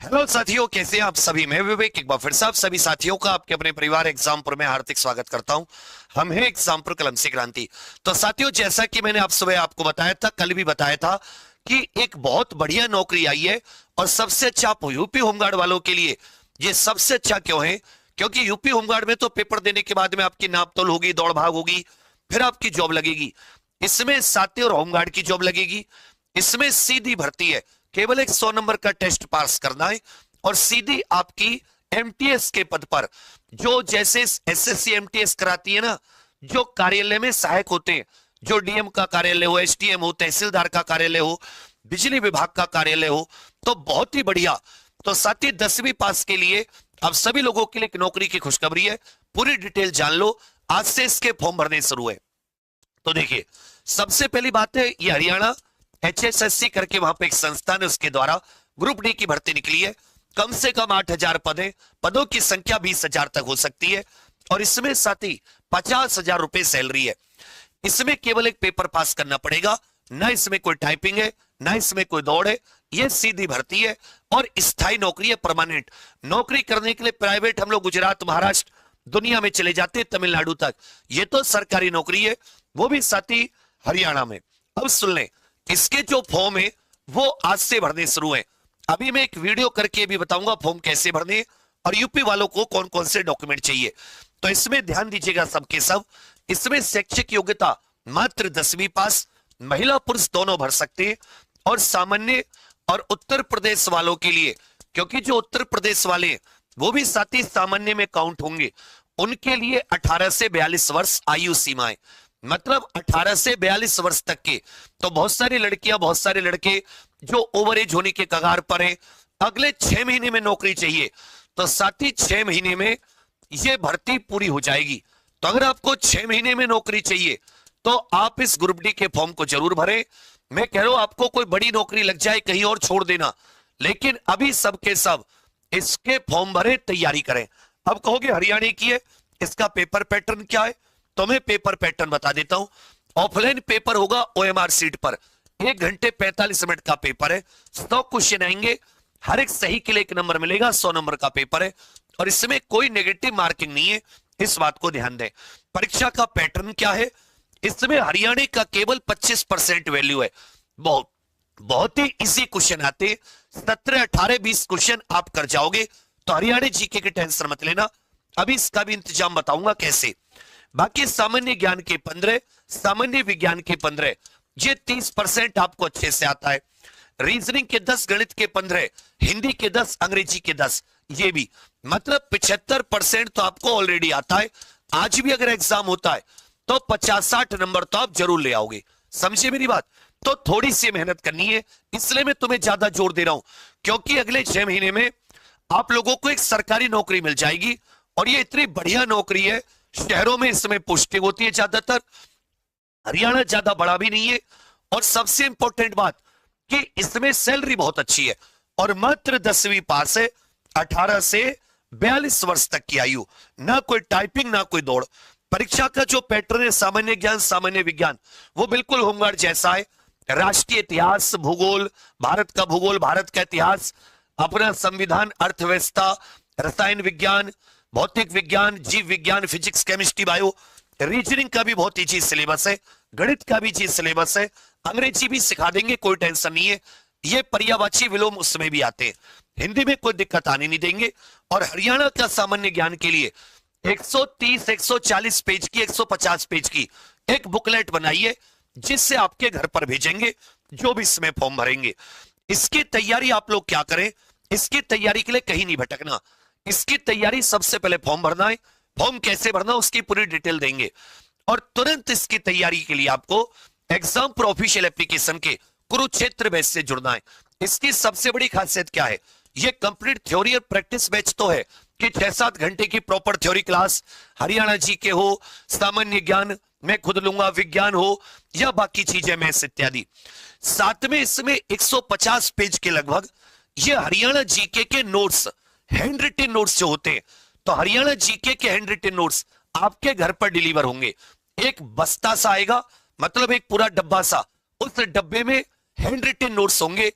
Hello साथियों, कैसे हैं आप सभी। मैं विवेक एक बार फिर से आप सभी साथियों का आपके अपने परिवार एग्जामपुर में हार्दिक स्वागत करता हूं। हम हैं एग्जामपुर कलम से क्रांति। तो साथियों, जैसा कि मैंने आप सुबह आपको बताया था, कल भी बताया था कि एक बहुत बढ़िया नौकरी आई है और सबसे अच्छा यूपी होमगार्ड वालों के लिए। ये सबसे अच्छा क्यों है? क्योंकि यूपी होमगार्ड में तो पेपर देने के बाद में आपकी नाप तोल होगी, दौड़ भाग होगी, फिर आपकी जॉब लगेगी। इसमें साथियों होमगार्ड की जॉब लगेगी। इसमें सीधी भर्ती है, केवल एक 100 नंबर का टेस्ट पास करना है और सीधी आपकी एमटीएस के पद पर, जो जैसे एसएससी एमटीएस कराती है ना, जो कार्यालय में सहायक होते हैं, जो डीएम का कार्यालय हो, एसडीएम हो, तहसीलदार का कार्यालय हो, बिजली विभाग का कार्यालय हो, तो बहुत ही बढ़िया। तो साथ ही 10वीं पास के लिए अब सभी लोगों के लिए एक नौकरी की खुशखबरी है। पूरी डिटेल जान लो, आज से इसके फॉर्म भरने शुरू है। तो देखिए, सबसे पहली बात है, ये हरियाणा एचएसएससी करके वहां पे एक संस्थान है, उसके द्वारा ग्रुप डी की भर्ती निकली है। कम से कम 8,000 पद है, पदों की संख्या 20,000 तक हो सकती है और इसमें साथ ही 50,000 रुपए सैलरी है। इसमें केवल एक पेपर पास करना पड़ेगा, ना इसमें कोई टाइपिंग है, ना इसमें कोई दौड़ है। यह सीधी भर्ती है और स्थायी नौकरी है, परमानेंट। नौकरी करने के लिए प्राइवेट हम लोग गुजरात, महाराष्ट्र, दुनिया में चले जाते हैं, तमिलनाडु तक। ये तो सरकारी नौकरी है, वो भी साथ ही हरियाणा में। अब सुन लें, इसके जो फॉर्म है वो आज से भरने शुरू है। अभी मैं एक वीडियो करके भी बताऊंगा फॉर्म कैसे भरने और यूपी वालों को कौन कौन से डॉक्यूमेंट चाहिए। तो इसमें ध्यान दीजिएगा सबके सब। इसमें शैक्षिक योग्यता मात्र 10वीं पास, महिला पुरुष दोनों भर सकते हैं। और सामान्य और उत्तर प्रदेश वालों के लिए, क्योंकि जो उत्तर प्रदेश वाले हैं वो भी साथ ही सामान्य में काउंट होंगे, उनके लिए 18 से 42 वर्ष आयु सीमा है। मतलब 18 से 42 वर्ष तक के। तो बहुत सारी लड़कियां, बहुत सारे लड़के जो ओवर एज होने के कगार पर हैं, अगले 6 महीने में नौकरी चाहिए। तो साथ ही 6 महीने में यह भर्ती पूरी हो जाएगी। तो अगर आपको 6 महीने में नौकरी चाहिए तो आप इस ग्रुप डी के फॉर्म को जरूर भरें। मैं कह रहा हूं, आपको कोई बड़ी नौकरी लग जाए कहीं और छोड़ देना, लेकिन अभी सबके सब इसके फॉर्म भरे, तैयारी करें। अब कहोगे हरियाणा की है, इसका पेपर पैटर्न क्या है? तो मैं पेपर पैटर्न बता देता हूं। ऑफलाइन पेपर होगा ओएमआर सीट पर, 1 घंटे 45 मिनट का पेपर है। 100 क्वेश्चन आएंगे, हर एक सही के लिए 1 नंबर मिलेगा। 100 नंबर का पेपर है और इसमें कोई नेगेटिव मार्किंग नहीं है, इस बात को ध्यान दें। परीक्षा का पैटर्न क्या है? इसमें हरियाणा का केवल 25% वैल्यू है। बहुत बहुत ही इजी क्वेश्चन आते हैं, 17, 18, 20 क्वेश्चन आप कर जाओगे। तो हरियाणा जीके की टेंशन मत लेना, अभी इसका भी इंतजाम बताऊंगा कैसे। बाकी सामान्य ज्ञान के 15, सामान्य विज्ञान के 15, ये 30% आपको अच्छे से आता है। रीजनिंग के 10, गणित के 15, हिंदी के 10, अंग्रेजी के 10, ये भी मतलब 75% तो आपको ऑलरेडी आता है। आज भी अगर एग्जाम होता है तो 50-60 नंबर तो आप जरूर ले आओगे। समझे मेरी बात? तो थोड़ी सी मेहनत करनी है, इसलिए मैं तुम्हें ज्यादा जोर दे रहा हूं, क्योंकि अगले 6 महीने में आप लोगों को एक सरकारी नौकरी मिल जाएगी। और ये इतनी बढ़िया नौकरी है, शहरों में इसमें पोस्टिंग होती है ज्यादातर, हरियाणा ज्यादा बड़ा भी नहीं है। और सबसे इंपॉर्टेंट बात कि इसमें सैलरी बहुत अच्छी है और मात्र 10वीं पास है, 18 से 42 वर्ष तक की आयु, ना कोई टाइपिंग ना कोई दौड़। परीक्षा का जो पैटर्न है, सामान्य ज्ञान, सामान्य विज्ञान, वो बिल्कुल होमगार्ड जैसा है। राष्ट्रीय इतिहास, भूगोल, भारत का भूगोल, भारत का इतिहास, अपना संविधान, अर्थव्यवस्था, रसायन विज्ञान, भौतिक विज्ञान, जीव विज्ञान, फिजिक्स, केमिस्ट्री, बायो, रीजनिंग का भी बहुत ईजी सिलेबस है, गणित का भी ईजी सिलेबस है, अंग्रेजी भी सिखा देंगे, कोई टेंशन नहीं है। ये पर्यायवाची विलोम उसमें भी आते हैं, हिंदी में कोई दिक्कत आने नहीं देंगे। और हरियाणा का सामान्य ज्ञान के लिए 130, 140 पेज की, 150 पेज की एक बुकलेट बनाइए, जिससे आपके घर पर भेजेंगे जो भी इसमें फॉर्म भरेंगे। इसकी तैयारी आप लोग क्या करें, इसकी तैयारी के लिए कहीं नहीं भटकना। इसकी तैयारी सबसे पहले फॉर्म भरना है। फॉर्म कैसे भरना उसकी पूरी डिटेल देंगे और तुरंत इसकी तैयारी के लिए आपको एग्जामपुर ऑफिशियल एप्लीकेशन के कुरुक्षेत्र बैच से जुड़ना है। इसकी सबसे बड़ी खासियत क्या है? ये कंप्लीट थ्योरी और प्रैक्टिस बैच तो है कि 6-7 घंटे की proper theory class, Haryana GK हो, सामान्य ज्ञान मैं खुद लूंगा, विज्ञान हो या बाकी चीजें मैथ्स इत्यादि। साथ में इसमें 150 पेज के लगभग ये हरियाणा जीके के नोट्स, हैंड रिटन नोट्स जो होते हैं, तो हरियाणा जीके के हैंड रिटन नोट्स आपके घर पर डिलीवर होंगे। एक बस्ता सा आएगा, मतलब एक पूरा डब्बा सा, उस डब्बे में हैंड रिटन नोट्स होंगे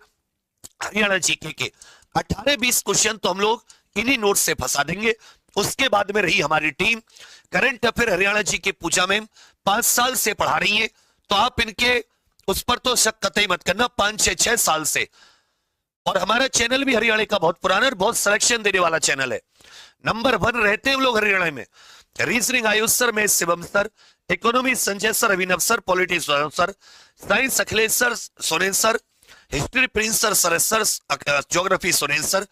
हरियाणा जीके के। 18-20 क्वेश्चन तो हम लोग इन्हीं नोट से फंसा देंगे। उसके बाद में रही हमारी टीम करंट अफेयर हरियाणा जी के पूजा मैम 5 साल से पढ़ा रही है, तो आप इनके उस पर तो शक कतई मत करना, 5-6 साल से। और हमारा चैनल भी हरियाणा का बहुत पुराना और बहुत सिलेक्शन देने वाला चैनल है। नंबर 1 रहते हैं हम लोग हरियाणा में। Reasoning Ayush sir, math Shivam sir, economy Sanjay sir, Abhinav sir, politics sir, science Akhilesh sir, Soren sir, history Prince sir, Saras sir, geography Soren sir,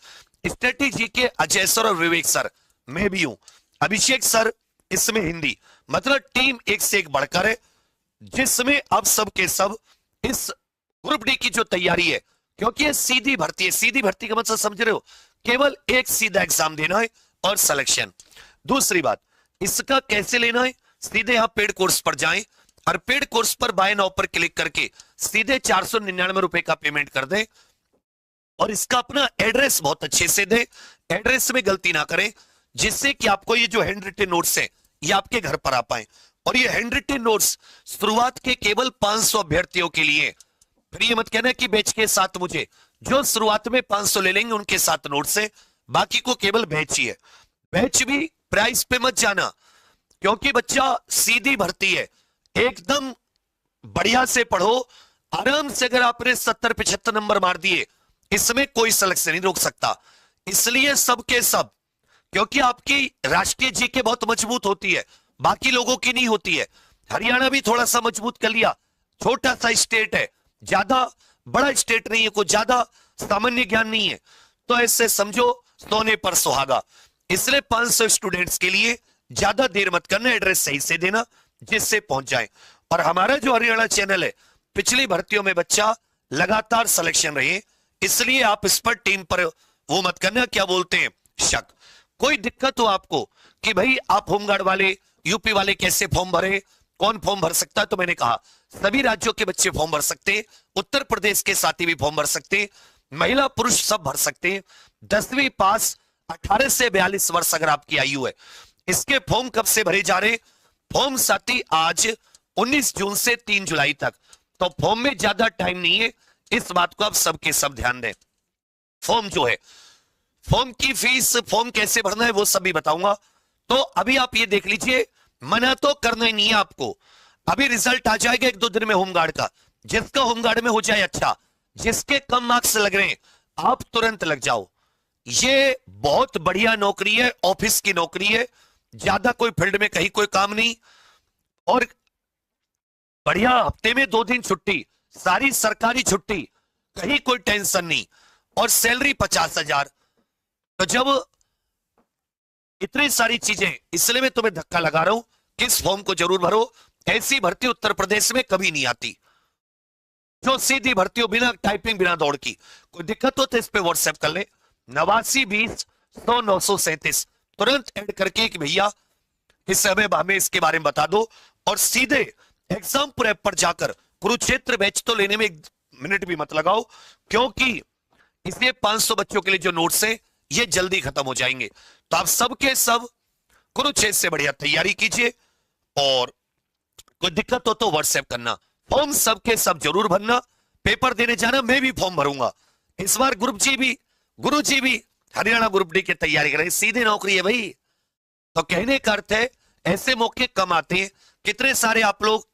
strategy के अजय सर और विवेक सर, मैं भी हूं, अभिषेक सर, इसमें हिंदी। मतलब टीम एक से एक बढ़कर है, जिसमें अब सब के सब इस ग्रुप डी की जो तैयारी है, क्योंकि ये सीधी भर्ती है। सीधी भर्ती का मतलब समझ रहे हो, केवल एक सीधा एग्जाम देना है और सिलेक्शन। दूसरी बात, इसका कैसे लेना है, सीधे यहां पेड कोर्स पर जाएं और पेड कोर्स पर बाय नाउ पर क्लिक करके सीधे 499 रुपए का पेमेंट कर दें और इसका अपना एड्रेस बहुत अच्छे से दें, एड्रेस में गलती ना करें, जिससे कि आपको ये जो हैंड रिटन नोट्स है ये आपके घर पर आ पाए। और ये हैंड रिटन नोट्स शुरुआत के केवल 500 अभ्यर्थियों के लिए। फिर ये मत कहना कि बैच के साथ मुझे, जो शुरुआत में 500 ले लेंगे उनके साथ नोट्स है, बाकी को केवल बैच ही है। बैच भी प्राइस पे मत जाना, क्योंकि बच्चा सीधी भर्ती है, एकदम बढ़िया से पढ़ो आराम से। अगर आपने 70-75 नंबर मार दिए, इसमें कोई सिलेक्शन नहीं रोक सकता। इसलिए सबके सब, क्योंकि आपकी राष्ट्रीय जीके बहुत मजबूत होती है, बाकी लोगों की नहीं होती है। हरियाणा भी थोड़ा सा मजबूत कर लिया, छोटा सा स्टेट है, ज्यादा बड़ा स्टेट नहीं है, कोई ज्यादा सामान्य ज्ञान नहीं है, तो ऐसे समझो सोने पर सुहागा। इसलिए 500 स्टूडेंट्स के लिए ज्यादा देर मत करना, एड्रेस सही से देना जिससे पहुंच जाए। और हमारा जो हरियाणा चैनल है, पिछली भर्तियों में बच्चा लगातार सिलेक्शन रहे, इसलिए आप इस पर टीम पर वो मत करना, क्या बोलते हैं, शक। कोई दिक्कत हो आपको कि भाई आप होमगार्ड वाले, यूपी वाले कैसे फॉर्म भरे, कौन फॉर्म भर सकता है, तो मैंने कहा सभी राज्यों के बच्चे फॉर्म भर सकते हैं, उत्तर प्रदेश के साथी भी फॉर्म भर सकते हैं, महिला पुरुष सब भर सकते हैं। 10वीं पास 18 से 42 वर्ष अगर आपकी आयु है। इसके फॉर्म कब से भरे जा रहे, फॉर्म साथी आज 19 जून से 3 जुलाई तक, तो फॉर्म में ज्यादा टाइम नहीं है, इस बात को आप सबके सब ध्यान दें। फॉर्म जो है, फॉर्म की फीस, फॉर्म कैसे भरना है वो सब भी बताऊंगा। तो अभी आप ये देख लीजिए, मना तो करना ही नहीं है आपको। अभी रिजल्ट आ जाएगा 1-2 दिन में होमगार्ड का, जिसका होमगार्ड में हो जाए अच्छा, जिसके कम मार्क्स लग रहे हैं आप तुरंत लग जाओ। ये बहुत बढ़िया नौकरी है, ऑफिस की नौकरी है, ज्यादा कोई फील्ड में कहीं कोई काम नहीं, और बढ़िया हफ्ते में 2 दिन छुट्टी, सारी सरकारी छुट्टी, कहीं कोई टेंशन नहीं, और सैलरी 50,000। तो जब इतनी सारी चीजें, इसलिए मैं तुम्हें धक्का लगा रहा हूं कि इस फॉर्म को जरूर भरो। ऐसी भर्ती उत्तर प्रदेश में कभी नहीं आती, जो सीधी भर्ती हो, बिना टाइपिंग बिना दौड़ की। कोई दिक्कत हो तो इस पे व्हाट्सएप कर ले, 8920 तुरंत ऐड करके कि भैया इस समय हमें इसके बारे में बता दो, और सीधे एग्जाम प्रेप पर जाकर कुरुक्षेत्र बैच तो लेने में 1 मिनट भी मत लगाओ, क्योंकि इसलिए 500 बच्चों के लिए जो नोट्स हैं ये जल्दी खत्म हो जाएंगे। तो आप सबके सब कुरुक्षेत्र से बढ़िया तैयारी कीजिए, और कोई दिक्कत हो तो व्हाट्सएप करना। फॉर्म सबके सब जरूर भरना, पेपर देने जाना, मैं भी फॉर्म भरूंगा इस बार। गुरु जी भी हरियाणा ग्रुप डी की तैयारी करें, सीधी नौकरी है भाई। तो कहने का अर्थ है, ऐसे मौके कम आते हैं। कितने सारे आप लोग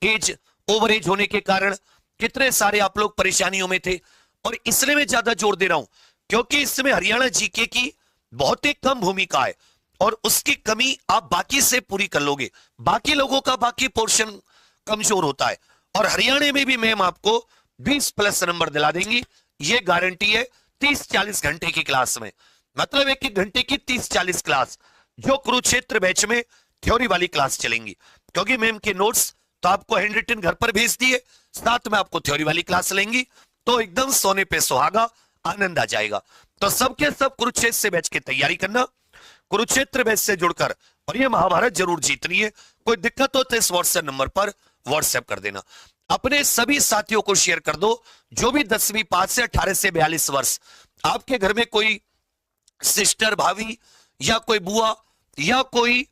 ओवर एज होने के कारण कितने सारे आप लोग परेशानियों में थे, और इसलिए मैं ज्यादा जोर दे रहा हूं क्योंकि इसमें हरियाणा जीके की बहुत ही कम भूमिका है, और उसकी कमी आप बाकी से पूरी कर लोगे। बाकी लोगों का बाकी पोर्शन कमजोर होता है, और हरियाणा में भी मैम आपको 20+ नंबर दिला देंगी, ये गारंटी है। 30-40 घंटे की क्लास में, मतलब 1-1 घंटे की 30-40 क्लास, जो कुरुक्षेत्र बैच में थ्योरी वाली क्लास चलेंगी, क्योंकि मैम के नोट्स तो आपको हैंड रिटन घर पर भेज दिए, साथ में आपको थ्योरी वाली क्लास लेंगी, तो एकदम सोने पे सुहागा, आनंद आ जाएगा। तो सबके सब कुरुक्षेत्र से बैच की तैयारी करना, कुरुक्षेत्र बैच से जुड़कर, और ये महाभारत जरूर जीतनी है। कोई दिक्कत हो तो इस व्हाट्सएप नंबर पर व्हाट्सएप कर देना। अपने सभी साथियों को शेयर कर दो, जो भी 10वीं पास से 18 से 42 वर्ष, आपके घर में कोई सिस्टर, भाभी, या कोई बुआ, या कोई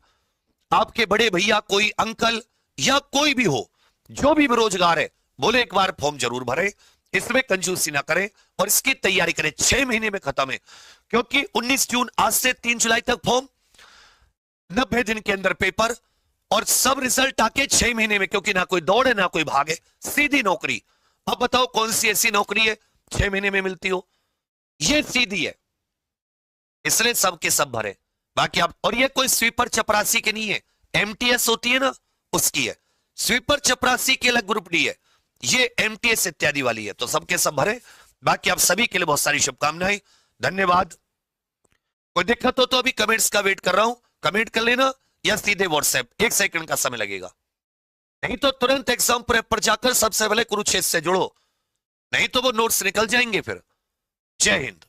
आपके बड़े भैया, कोई अंकल, या कोई भी हो, जो भी बेरोजगार है, बोले एक बार फॉर्म जरूर भरे, इसमें कंजूसी ना करें और इसकी तैयारी करें। 6 महीने में खत्म है, क्योंकि 19 जून आज से 3 जुलाई तक फॉर्म, 90 दिन के अंदर पेपर, और सब रिजल्ट आके 6 महीने में, क्योंकि ना कोई दौड़ है ना कोई भागे, सीधी नौकरी। अब बताओ कौन सी ऐसी नौकरी है 6 महीने में मिलती हो? ये सीधी है, इसलिए सबके सब भरे। बाकी आप, और ये कोई स्वीपर चपरासी के नहीं है, एमटीएस होती है ना उसकी है। स्वीपर चपरासी के अलग ग्रुप डी है, ये एमटीएस इत्यादि वाली है। तो सबके सब भरे। बाकी आप सभी के लिए बहुत सारी शुभकामनाएं, धन्यवाद। कोई दिक्कत हो तो अभी कमेंट्स का वेट कर रहा हूं, कमेंट कर लेना या सीधे व्हाट्सएप, 1 सेकंड का समय लगेगा। नहीं तो तुरंत एग्जाम प्रेप पर जाकर सबसे पहले कुरुक्षेत्र से जुड़ो, नहीं तो वो नोट्स निकल जाएंगे फिर। जय हिंद।